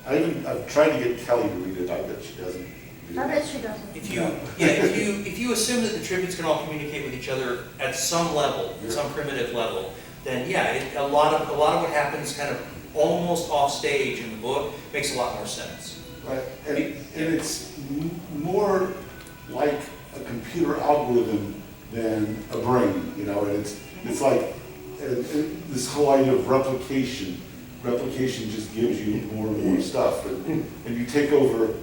I've tried to get Kelly to read it, I bet she doesn't. I bet she doesn't. If you assume that the Triffids can all communicate with each other at some level, some primitive level, then a lot of what happens kind of almost off stage in the book makes a lot more sense. Right, and it's more like a computer algorithm than a brain, you know, and it's like, and this whole idea of replication just gives you more and more stuff, and you take over,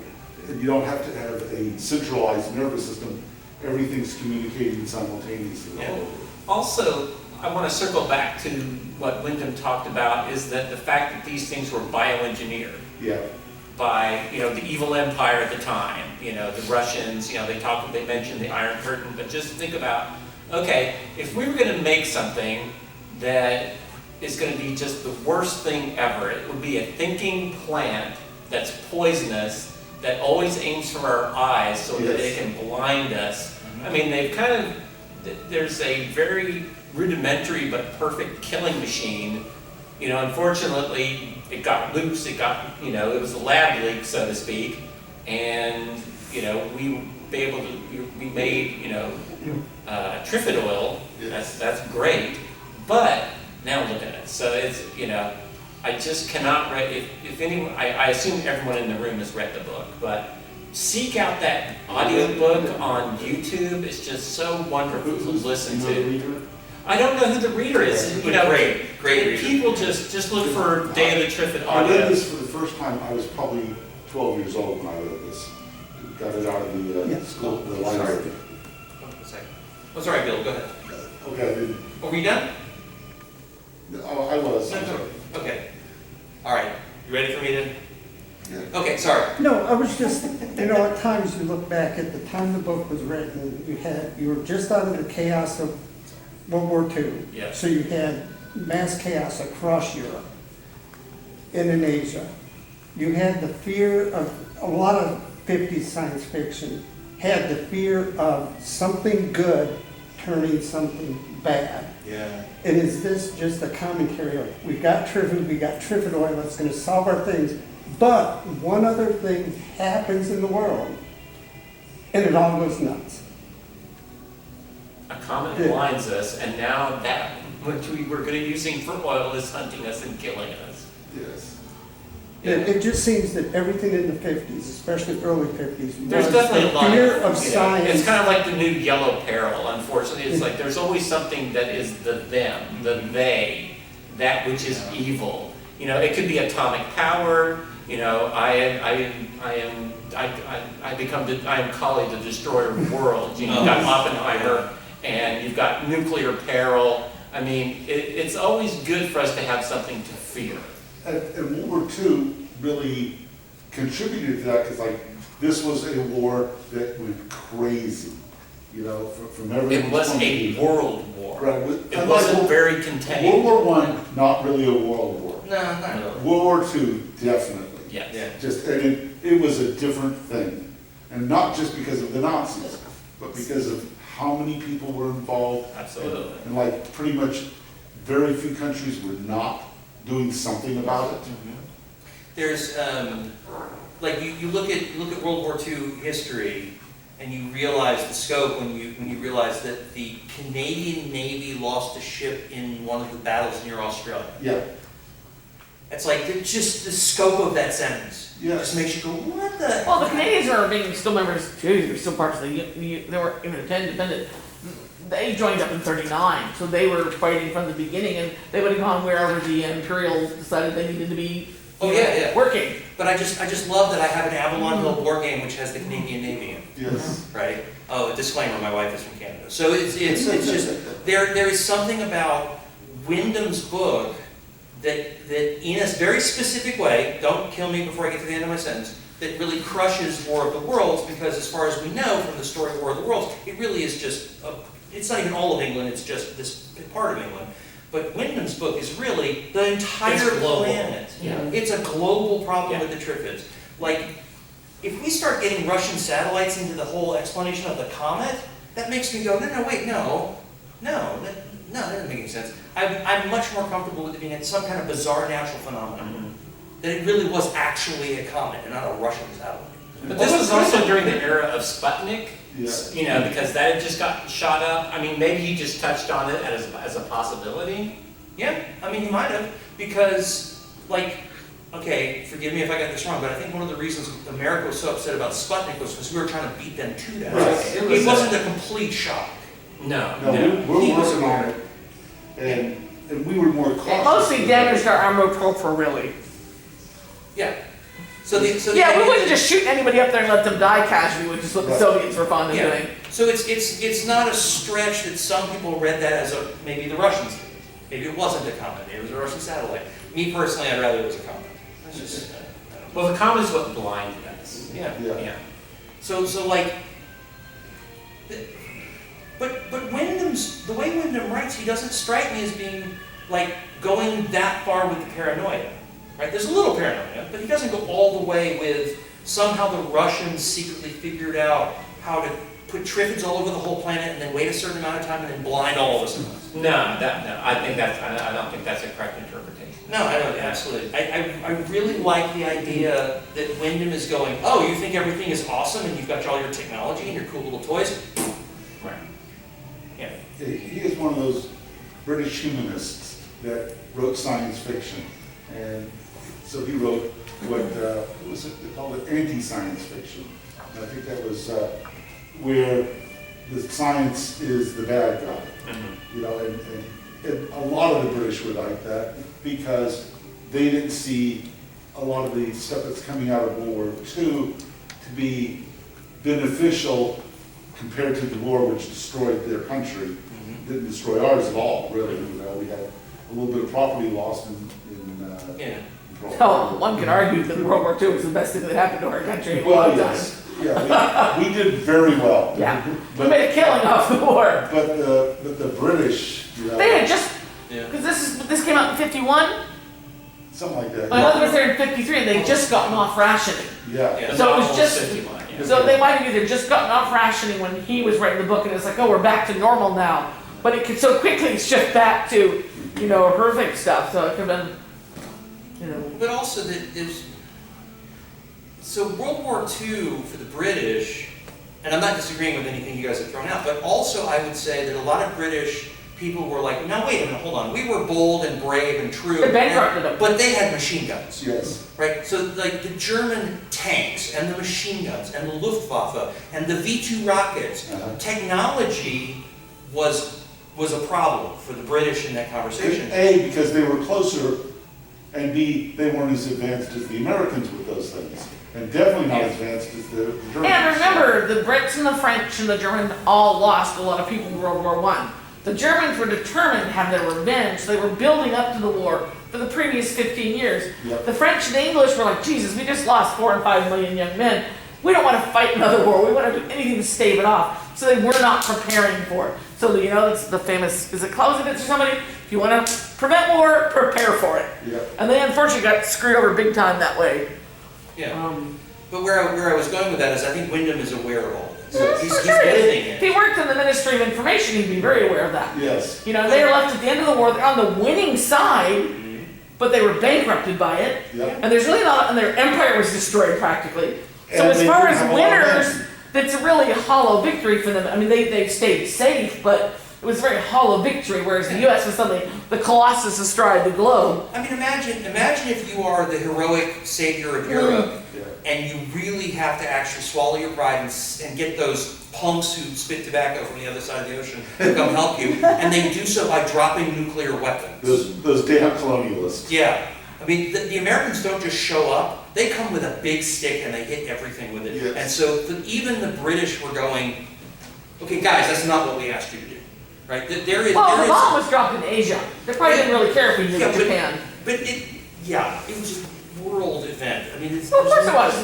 and you don't have to have a centralized nervous system. Everything's communicating simultaneously. Yeah. Also, I want to circle back to what Wyndham talked about, is that the fact that these things were bioengineered Yeah, by, the evil empire at the time, the Russians, they mentioned the Iron Curtain, but just think about, okay, if we were going to make something that is going to be just the worst thing ever, it would be a thinking plant that's poisonous, that always aims for our eyes so that it can blind us. I mean, there's a very rudimentary but perfect killing machine. Unfortunately, it got loose, it was a lab leak, so to speak, and, we made, Triffid oil. That's great, but now look at it. So it's, I just cannot read, if anyone, I assume everyone in the room has read the book, but seek out that audiobook on YouTube. It's just so wonderful to listen to. I don't know who the reader is. Great reader. People just look for Day of the Triffids I audio. read this for the first time, I was probably 12 years old when I read this. Got it out of the school, the library. One second. Oh, sorry, Bill, go ahead. Okay, Were we done? I was. No. Okay. All right. You ready for me to? Yeah. Okay, sorry. No, I was just, at times you look back at the time the book was written, you were just out of the chaos of World War II. Yeah. So you had mass chaos across Europe and in Asia. You had the fear of, a lot of 50s science fiction had the fear of something good turning something bad. Yeah. And is this just a commentary of, we got Triffid oil, that's gonna solve our things, but one other thing happens in the world, and it all goes nuts. A comet blinds us, and now that which we were going to using for oil is hunting us and killing us. Yes. It just seems that everything in the 50s, especially early 50s, There's was definitely a the lot fear of of It's science. kind of like the new yellow peril, unfortunately. It's like there's always something that is the them, the they, that which is evil. It could be atomic power. I am Kali, the destroyer of worlds. You've got Oppenheimer, and you've got nuclear peril. I mean, it's always good for us to have something to fear. And World War II really contributed to that, because this was a war that went crazy, from every. It was a world war. Right. It wasn't very contained. World War I, not really a world war. No, not really. World War II, definitely. Yes. Yeah. And it was a different thing. And not just because of the Nazis, but because of how many people were involved. Absolutely. And pretty much very few countries were not doing something about it. There's you look at World War II history, and you realize the scope when you realize that the Canadian Navy lost a ship in one of the battles near Australia. Yeah. It's just the scope of that sentence. Yes. Just makes you go, what the? Well, the Canadians are being still members too. They're still parts of they were independent. They joined up in '39, so they were fighting from the beginning, and they would have gone wherever the Imperials decided they needed to be. Working. But I just love that I have an Avalon Hill war game which has the Canadian Navy in it. Yes. Right? Oh, a disclaimer, my wife is from Canada. So it's just, there is something about Wyndham's book that in a very specific way, don't kill me before I get to the end of my sentence, that really crushes War of the Worlds, because as far as we know from the story of War of the Worlds, it really is just, it's not even all of England, it's just this part of England. But Wyndham's book is really the entire planet. Yeah. It's a global problem with the Triffids. If we start getting Russian satellites into the whole explanation of the comet, that makes me go, no, that doesn't make any sense. I'm much more comfortable with it being some kind of bizarre natural phenomenon. That it really was actually a comet and not a Russian satellite. But this was also during the era of Sputnik, Yeah. because that had just got shot up. I mean, maybe he just touched on it as a possibility. Yeah, I mean, he might have, because, okay, forgive me if I got this wrong, but I think one of the reasons America was so upset about Sputnik was because we were trying to beat them to that. Right. It wasn't a complete shock. No. We're He was working on aware. it, and we were more cautious. It mostly damaged our agriculture, really. Yeah. So the Yeah, we idea wouldn't that- just shoot anybody up there and let them die casually, which is what the Right. Soviets were fond of Yeah. doing. So it's not a stretch that some people read that as maybe the Russians did. Maybe it wasn't a comet, maybe it was a Russian satellite. Me personally, I'd rather it was a comet. That's just, I don't know. Well, the comet is what blinded us. Yeah. Yeah. So like, but the way Wyndham writes, he doesn't strike me as being like going that far with the paranoia, right? There's a little paranoia, but he doesn't go all the way with somehow the Russians secretly figured out how to put Triffids all over the whole planet and then wait a certain amount of time and then blind all of us. No, I don't think that's a correct interpretation. No, I don't, absolutely. I really like the idea that Wyndham is going, oh, you think everything is awesome and you've got all your technology and your cool little toys? Right. Yeah. He is one of those British humanists that wrote science fiction. And so he wrote what was it? They called it anti-science fiction. And I think that was where the science is the bad guy. Mm-hmm. You know, and a lot of the British were like that because they didn't see a lot of the stuff that's coming out of World War II to be beneficial compared to the war which destroyed their country. Didn't destroy ours at all, really. You know, we had a little bit of property lost in Yeah. Oh, one could argue that World War II was the best thing that happened to our country in a long Well, time. yes, yeah, we did very well. Yeah, we But, made a killing off the war. but the British, you know, They had just, Yeah. because this came out in 51, something like that. my mother was there in 53, and they'd just gotten off rationing. Yeah, Yeah. So it was Almost just- 51, yeah. So they might have either just gotten off rationing when he was writing the book, and it's like, oh, we're back to normal now. But it could so quickly shift back to, you know, horrific stuff, so it could have been, you know. But also that there's, so World War II for the British, and I'm not disagreeing with anything you guys have thrown out, but also I would say that a lot of British people were like, now wait a minute, hold on, we were bold and brave and true. They bankrupted them. But they had machine guns. yes, Right, so like the German tanks and the machine guns and the Luftwaffe and the V2 rockets, technology was a problem for the British in that conversation. A, because they were closer, and B, they weren't as advanced as the Americans with those things. And definitely not as advanced as the Germans. And remember, the Brits and the French and the Germans all lost a lot of people in World War I. The Germans were determined to have their revenge. They were building up to the war for the previous 15 years. Yep. The French and the English were like, Jesus, we just lost 4 and 5 million young men. We don't want to fight another war. We want to do anything to stave it off. So they were not preparing for it. So, you know, that's the famous, is it Clausewitz or somebody? If you want to prevent war, prepare for it. Yep. And they unfortunately got screwed over big time that way. Yeah. But where I was going with that is I think Wyndham is aware of all this. Well, He's for sure he is. living If it. he worked in the Ministry of Information, he'd be very aware of that. Yes, You know, they were left at the end of the war, they're on the winning side, but they were bankrupted by it. Yep. And there's really not, and their empire was destroyed practically. So And as they far didn't as have a lot of winners, men. that's a really hollow victory for them. I mean, they stayed safe, but it was a very hollow victory, whereas the US was suddenly the colossus astride the globe. I mean, imagine if you are the heroic savior of Europe yeah. and you really have to actually swallow your pride and get those punks who spit tobacco from the other side of the ocean to come help you, and they do so by dropping nuclear weapons. Those damn colonialists. Yeah. I mean, the Americans don't just show up. They come with a big stick and they hit everything with it. Yes. And so even the British were going, okay, guys, that's not what we asked you to do. Right? There is... Well, the bomb was dropped in Asia. They probably didn't really care if we did Yeah, it in Japan. But it was a world event. I mean, Of course it was.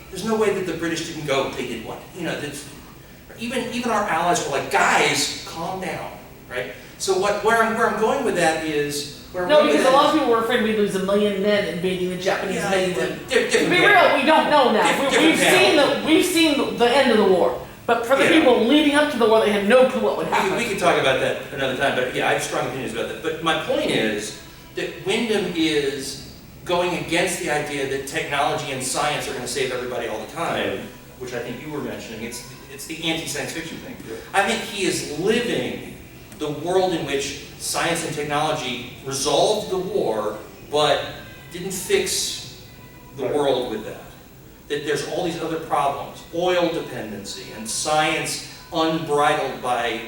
there's no way that the British didn't go, they did what? You know, even our allies were like, guys, calm down, right? So where I'm going with that is... No, because a lot of people were afraid we'd lose 1 million men invading the Japanese mainland. To be Different real, we don't know now. Different We've seen the end of the war. But for the Yeah. people leading up to the war, they had no clue what would happen. We can talk about that another time, but yeah, I have strong opinions about that. But my point is that Wyndham is going against the idea that technology and science are going to save everybody all the time, which I think you were mentioning. It's the anti-science fiction thing. I think he is living the world in which science and technology resolved the war, but didn't fix the world with that. That there's all these other problems, oil dependency and science unbridled by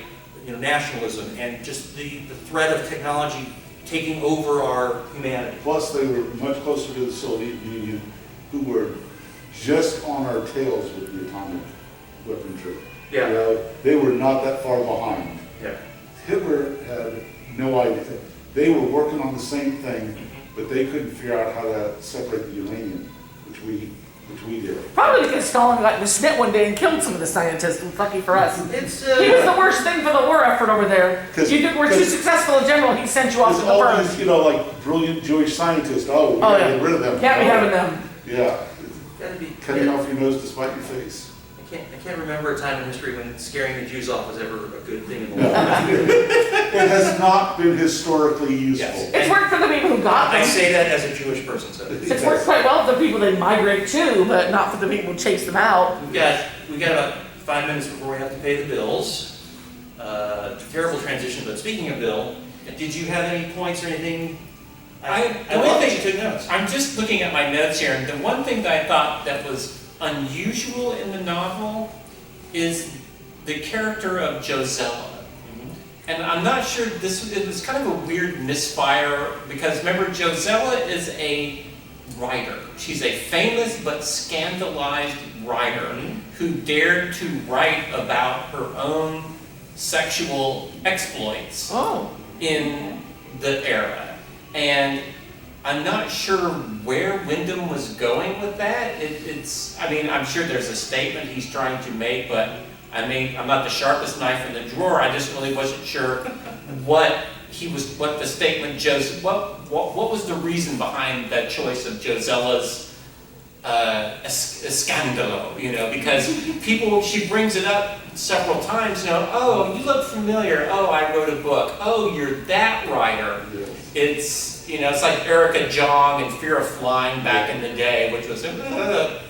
nationalism and just the threat of technology taking over our humanity. Plus, they were much closer to the Soviet Union, who were just on our tails with the atomic weaponry. Yeah. You know, they were not that far behind. Yeah. Hitler had no idea. They were working on the same thing, but they couldn't figure out how to separate the uranium, which we did. Probably because Stalin got in a snit one day and killed some of the scientists, and lucky for us. It's, He was the worst thing for the war effort over there. 'Cause- You were too successful a general, he sent you off to There's the all burn. these, you know, like brilliant Jewish scientists, we gotta yeah. get rid of them. Can't be having them. Yeah, gotta be, cutting off your nose to spite your face. I can't remember a time in history when scaring the Jews off was ever a good thing in the No. world. It has not been historically useful. Yes. It's worked for the people who got I them. say that as a Jewish person, so. It's worked quite well for the people that migrate to, but not for the people who chase them out. We got about 5 minutes before we have to pay the bills. Terrible transition, but speaking of Bill, did you have any points or anything? I love that you took notes. I'm just looking at my notes here, and the one thing that I thought that was unusual in the novel is the character of Josella. And I'm not sure, it was kind of a weird misfire, because remember, Josella is a writer. She's a famous but scandalized writer who dared to write about her own sexual exploits Oh. in the era. And I'm not sure where Wyndham was going with that. I mean, I'm sure there's a statement he's trying to make, but I mean, I'm not the sharpest knife in the drawer. I just really wasn't sure what the statement what was the reason behind that choice of Josella's scandalo, you know, because she brings it up several times, you know, oh, you look familiar, oh, I wrote a book, oh, you're that writer. Yes. It's, you know, it's like Erica Jong and Fear of Flying back in the day, which was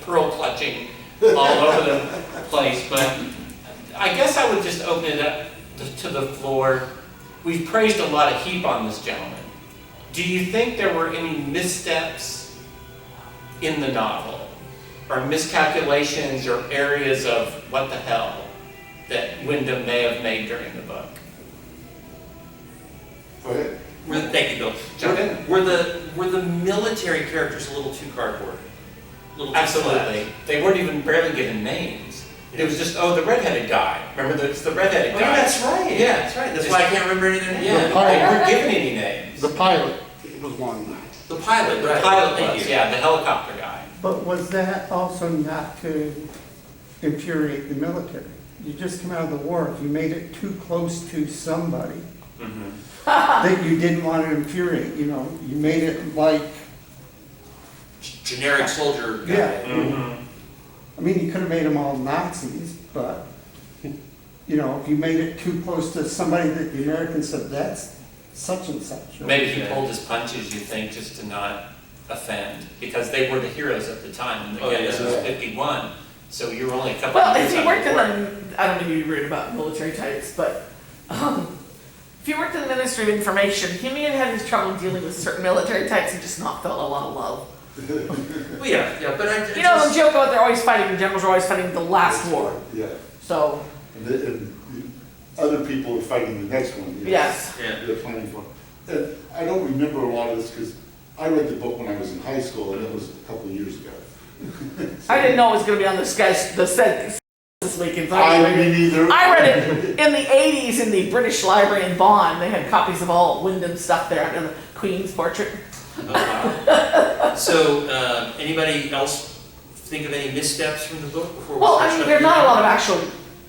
pearl clutching all over the place. But I guess I would just open it up to the floor. We've praised a lot of heap on this gentleman. Do you think there were any missteps in the novel, or miscalculations, or areas of what the hell that Wyndham may have made during the book? Go ahead. Thank you, Bill. Jump in. Were the military characters a little too cardboard? A little too Absolutely. They weren't even barely given names. It was just, oh, the redheaded guy. Remember, it's the redheaded Oh, guy. yeah, that's right. Yeah. That's right. That's why I can't remember any of their names. Yeah, they weren't given any names. The pilot was one. The pilot, The right. pilot Thank was, you. yeah, the helicopter guy. But was that also not to infuriate the military? You just come out of the war, if you made it too close to somebody that you didn't want to infuriate, you know, you made it like, Generic soldier guy. yeah. I mean, you could have made them all Nazis, but, you know, if you made it too close to somebody that the Americans said, that's such and such. or- Maybe he pulled his punches, you think, just to not offend, because they were the heroes at the time. And Oh, again, this was yeah. 51, so you were only a couple Well, of years if you on worked in board. the, I don't know if you read about military types, but if you worked in the Ministry of Information, he may have had his trouble dealing with certain military types and just not felt a lot of love. Well, yeah, but I You know, the joke about they're always fighting, the generals are always fighting the last war. Yeah. So, And the other people are fighting the next one. you know. yes. Yeah. They're planning for. And I don't remember a lot of this because I read the book when I was in high school, and it was a couple of years ago. I didn't know it was going to be on the sketch, the set this weekend. So I mean, either. I read it in the 80s in the British Library in Bonn. They had copies of all Wyndham stuff there and the Queen's portrait. Oh, wow. So, anybody else think of any missteps from the book before we Well, start I mean, shutting there's it not a down? lot of actual.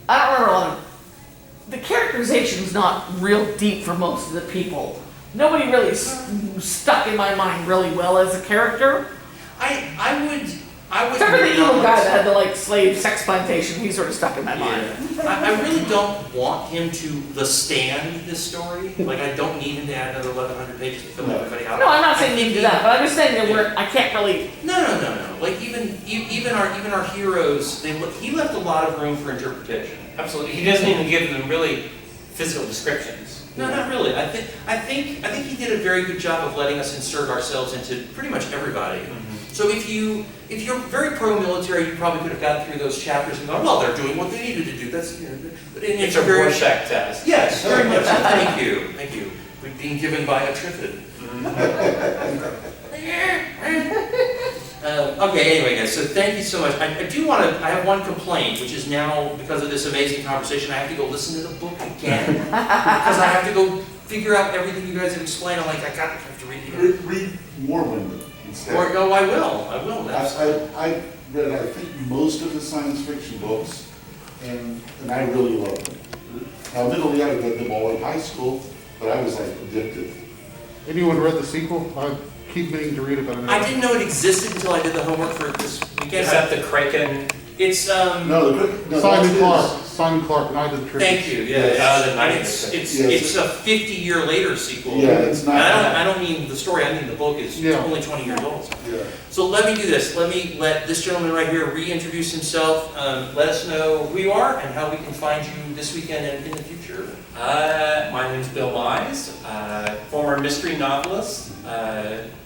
I don't remember a lot of. The characterization is not real deep for most of the people. Nobody really stuck in my mind really well as a character. I would Except for the evil not- guy that had the like slave sex plantation. He sort of stuck in my mind. Yeah. I really don't want him to stand this story. Like, I don't need him to add another 1,100 pages to fill everybody out. No, I'm not saying I you think do that, but I'm just saying that I can't really. No. Like, even our heroes, he left a lot of room for interpretation. Absolutely. He doesn't even give them really physical descriptions. No, not really. I think he did a very good job of letting us insert ourselves into pretty much everybody. So if you're very pro-military, you probably could have gotten through those chapters and gone, well, they're doing what they needed to do. That's, you know, but It's a Rorschach test. Yes, very much. So. Thank you. We're being given by a Triffid. Okay, anyway, guys, so thank you so much. I do want to, I have one complaint, which is now, because of this amazing conversation, I have to go listen to the book again. Because I have to go figure out everything you guys have explained. I'm like, I have to read it again. Read more Wyndham instead. Or, no, I will. I read, I think, most of the science fiction books, and I really love them. Now, admittedly, I read them all in high school, but I was like addicted. Anyone read the sequel? I keep meaning to read it, but I didn't know it existed until I did the homework for this weekend. Is that the Kraken? It's, No, no, Simon that's Clark. his. Simon Clark, Night of the Triffids. thank you, Yes. yeah. Night of It's, the it's, Yes. it's a 50-year later sequel. Yeah, it's And not. I don't mean the story, I mean the book is Yeah. only 20 years old. Yeah. So let me do this. Let me let this gentleman right here reintroduce himself. Let us know who you are and how we can find you this weekend and in the future. My name is Bill Mize, former mystery novelist,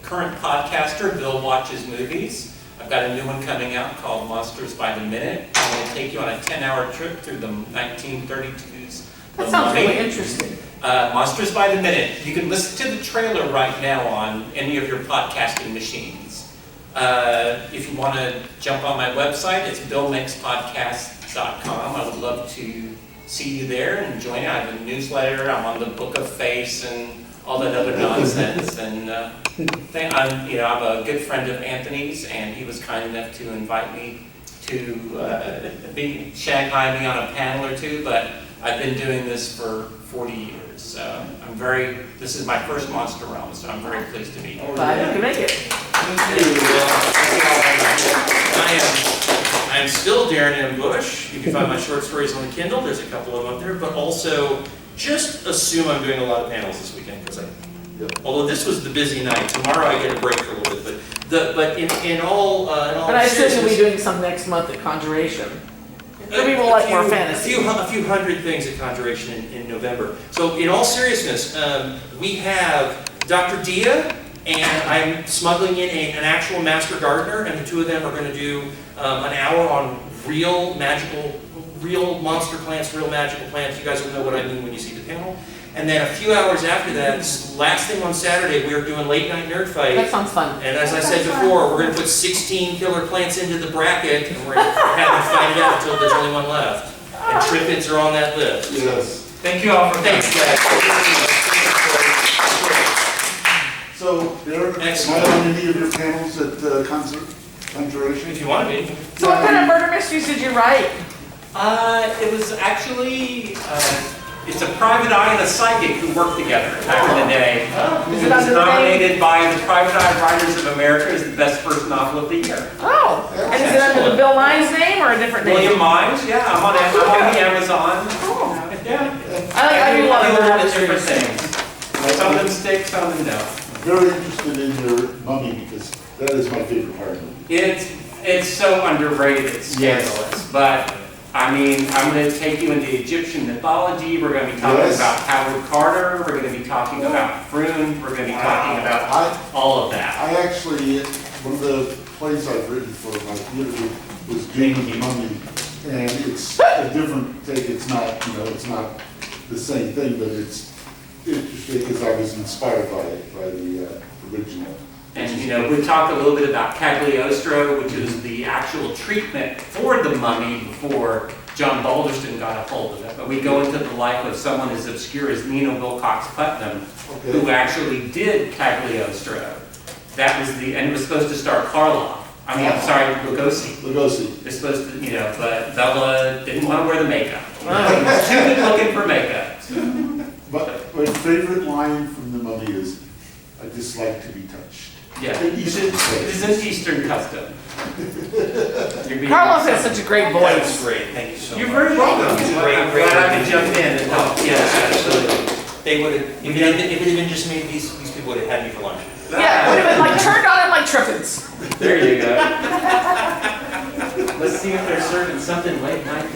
current podcaster, Bill Watches Movies. I've got a new one coming out called Monsters by the Minute. I'm going to take you on a 10-hour trip through the 1932's That The sounds Mummy. really interesting. Monsters by the Minute. You can listen to the trailer right now on any of your podcasting machines. If you want to jump on my website, it's billmakespodcast.com. I would love to see you there and join it. I have a newsletter. I'm on the Book of Face and all that other nonsense. And I'm a good friend of Anthony's, and he was kind enough to invite me to Shanghai me on a panel or two. But I've been doing this for 40 years, so this is my first Monsterama, so I'm very pleased to be here. Glad you can make it. I am still Darren M. Bush. You can find my short stories on the Kindle. There's a couple of them up there, but also just assume I'm doing a lot of panels this weekend because although this was the busy night, tomorrow I get a break for a little bit. But in all But I assume you'll be seriousness, doing some next month at Conjuration. Maybe we'll like more fantasy. A few hundred things at Conjuration in November. So in all seriousness, we have Dr. Dia, and I'm smuggling in an actual master gardener, and the two of them are going to do an hour on real monster plants, real magical plants. You guys will know what I mean when you see the panel. And then a few hours after that, last thing on Saturday, we are doing Late Night Nerd Fight. That sounds fun. And as I said before, we're going to put 16 killer plants into the bracket, and we're going to have them fight it out until there's only one left. And Triffids are on that list. Yes. Thank you all for Thanks, guys. So, Darren, am I on any of your panels at Conjuration? If you want to be. So what kind of murder mysteries did you write? It was actually, it's a private eye and a psychic who worked together back in the day. Is It it was under the name? nominated by the Private Eye Writers of America as the best first novel of the year. Oh, and is it under the Bill Mize name or a different name? William Mize, yeah, I'm on the Amazon. Oh. Yeah. I do love do a murder lot of different mysteries. things. Some of them stick, some of them don't. Very interested in your mummy because that is my favorite part of it. It's so underrated, it's scandalous, but I mean, I'm going to take you into Egyptian mythology. We're going to be talking Yes. about Howard Carter. We're going to be talking about Froome. We're going to be talking about all of that. I actually, one of the plays I've written for my theater was Jane and the Mummy, and it's a different take. It's not, it's not the same thing, but it's interesting because I was inspired by the original. And we talked a little bit about Cagliostro, which is the actual treatment for the mummy before John Balderston got a hold of it. But we go into the life of someone as obscure as Nina Wilcox Putnam, who actually did Cagliostro. That was and it was supposed to star Karloff. I'm sorry, Lugosi. Lugosi. It's supposed to, but Bella didn't want to wear the makeup. She was too good looking for makeup. But my favorite line from the Mummy is, "I dislike to be touched." Yeah, In it's Eastern an Eastern custom. Carlos has such a great That's voice. great. Thank you so much. You're very welcome. It's I'm great, glad I could jump in and help. Yes, absolutely. They would have, if it had been just me, these people would have had me for lunch. Yeah, it would have been like turned on him like Triffids. There you go. Let's see if they're serving something late night.